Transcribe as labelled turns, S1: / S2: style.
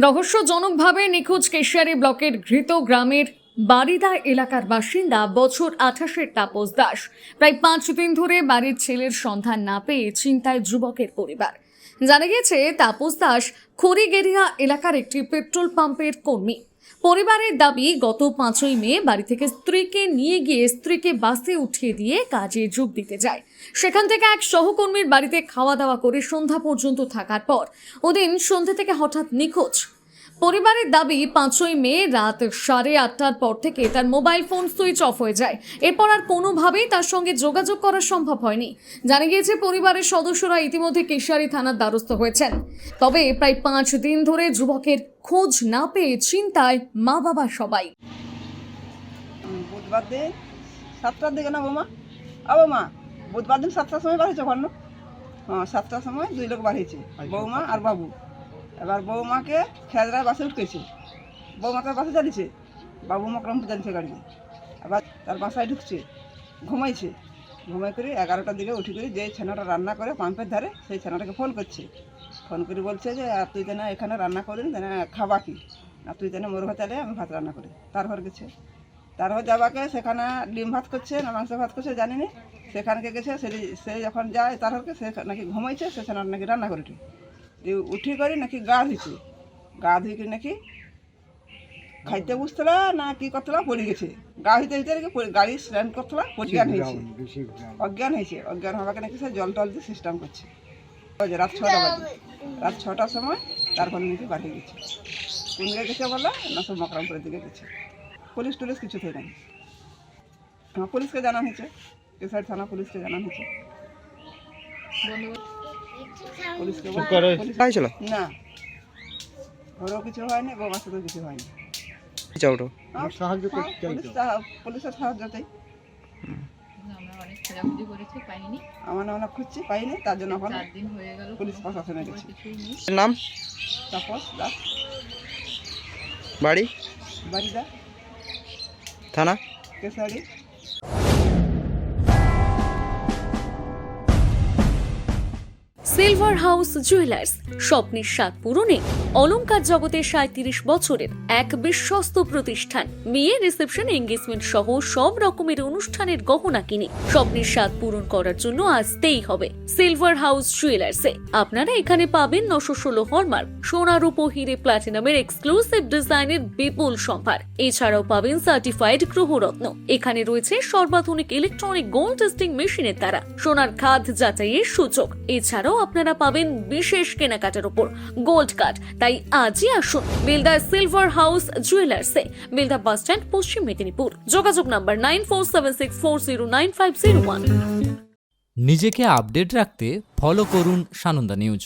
S1: রহস্যজনকভাবে নিখোঁজ কেশিয়ারি ব্লকের ঘৃত গ্রামের বারিদা এলাকার বাসিন্দা বছর 28-এর তাপস দাস। প্রায় 5 দিন ধরে বাড়ির ছেলের সন্ধান না পেয়ে চিন্তায় যুবকের পরিবার। জানা গেছে তাপস দাস খড়িগেরিয়া এলাকার একটি পেট্রোল পাম্পের কর্মী। পরিবারের দাবি, গত 5ই মে বাড়ি থেকে স্ত্রীকে নিয়ে গিয়ে স্ত্রীকে বাসে উঠিয়ে দিয়ে কাজে যোগ দিতে যায়। সেখান থেকে এক সহকর্মীর বাড়িতে খাওয়া দাওয়া করে সন্ধ্যা পর্যন্ত থাকার পর ওদিন সন্ধ্যা থেকে হঠাৎ নিখোঁজ। পরিবারের দাবি, 5ই মে রাত 8:30টার পর থেকে তার মোবাইল ফোন সুইচ অফ হয়ে যায়। এরপর আর কোনোভাবেই তার সঙ্গে যোগাযোগ করা সম্ভব হয়নি। জানা গিয়েছে পরিবারের সদস্যরা ইতিমধ্যে কেশিয়ারি থানার দ্বারস্থ হয়েছেন। তবে প্রায় 5 দিন ধরে যুবকের খোঁজ না পেয়ে চিন্তায় মা বাবা সবাই।
S2: বুধবার দিন 7টার দিকে না বৌমা বুধবার দিন 7টার সময় বাড়িয়েছে ওখানে। হ্যাঁ, 7টার সময় 2 লোক বাড়িয়েছে, বৌমা আর বাবু। এবার বৌমাকে খেজরায় বাসে উঠতেছে, বৌমা তার বাসে চালিয়েছে, বাবু মকরমপুর চালিয়েছে গাড়ি। এবার তার বাসায় ঢুকছে, ঘুমাই করে 11টার দিকে উঠে করে যে ছানাটা রান্না করে পাম্পের ধারে, সেই ছানাটাকে ফোন করে বলছে যে তুই যেন এখানে রান্না করিস, যেন খাবা কি না, তুই যেন মোর ঘর চালে আমি ভাত রান্না করি। তার ঘর গেছে, তার ঘর যাবাকে সেখানে ডিম ভাত করছে না মাংস ভাত করছে জানি না, সেখানকে গেছে। সে যখন যায় তার ঘরকে, সে নাকি ঘুমাইছে, সে ছানাটা নাকি রান্না করে উঠি করে নাকি গা ধুইছে, গা ধুই করে নাকি খাইতে বুঝতলা না কি করতলা পড়ে গেছে। গা হইতে গাড়ি স্ট্যান্ড করতলা অজ্ঞান হওয়াকে নাকি সে জল টল দিয়ে সিস্টেম করছে। রাত 6টা বাজে, রাত 6টার সময় তার ঘরে নাকি বাড়ি গেছে। কোন দিকে গেছে বললো না, সব মকরমপুরের দিকে গেছে। পুলিশ টুলিশ কিছু থেকে নাই। হ্যাঁ, পুলিশকে জানানো হয়েছে, কেশিয়ারি থানা পুলিশকে জানানো হয়েছে। না, ঘরেও কিছু হয়নি, বৌমার সাথেও কিছু হয়নি। পুলিশের সাহায্যতেই আমরা অনেক খুঁজছি, পাইনি। তার জন্য এখন পুলিশ প্রশাসনে গেছি।
S3: নাম
S2: তাপস দাস, বাড়িদা,
S3: থানা
S2: কেশিয়ারি।
S1: সিলভার হাউস জুয়েলার্স, স্বপ্নের স্বাদ পূরণে অলংকার জগতের 37 বছরের এক বিশ্বস্ত প্রতিষ্ঠান। বিয়ে, রিসেপশন, এঙ্গেজমেন্ট সহ সব রকমের অনুষ্ঠানের গহনা কিনে স্বপ্নের স্বাদ পূরণ করার জন্য আসতেই হবে সিলভার হাউস জুয়েলার্সে। আপনারা এখানে পাবেন 916 হলমার্ক, সোনা, রূপো, হিরে, প্লাটিনামের এক্সক্লুসিভ ডিজাইনের বিপুল সম্ভার। এছাড়াও পাবেন সার্টিফাইড গ্রহরত্ন। এখানে রয়েছে সর্বাধুনিক ইলেকট্রনিক গোল্ড টেস্টিং মেশিনের দ্বারা সোনার খাদ যাচাইয়ের সুযোগ। এছাড়াও আপনারা পাবেন বিশেষ কেনাকাটার উপর গোল্ড কার্ড। তাই আজই আসুন বেলদা সিলভার হাউস জুয়েলার্সে, বেলদা বাস স্ট্যান্ড, পশ্চিম মেদিনীপুর। যোগাযোগ নাম্বার 9476409501।
S4: নিজেকে আপডেট রাখতে ফলো করুন সানন্দা নিউজ।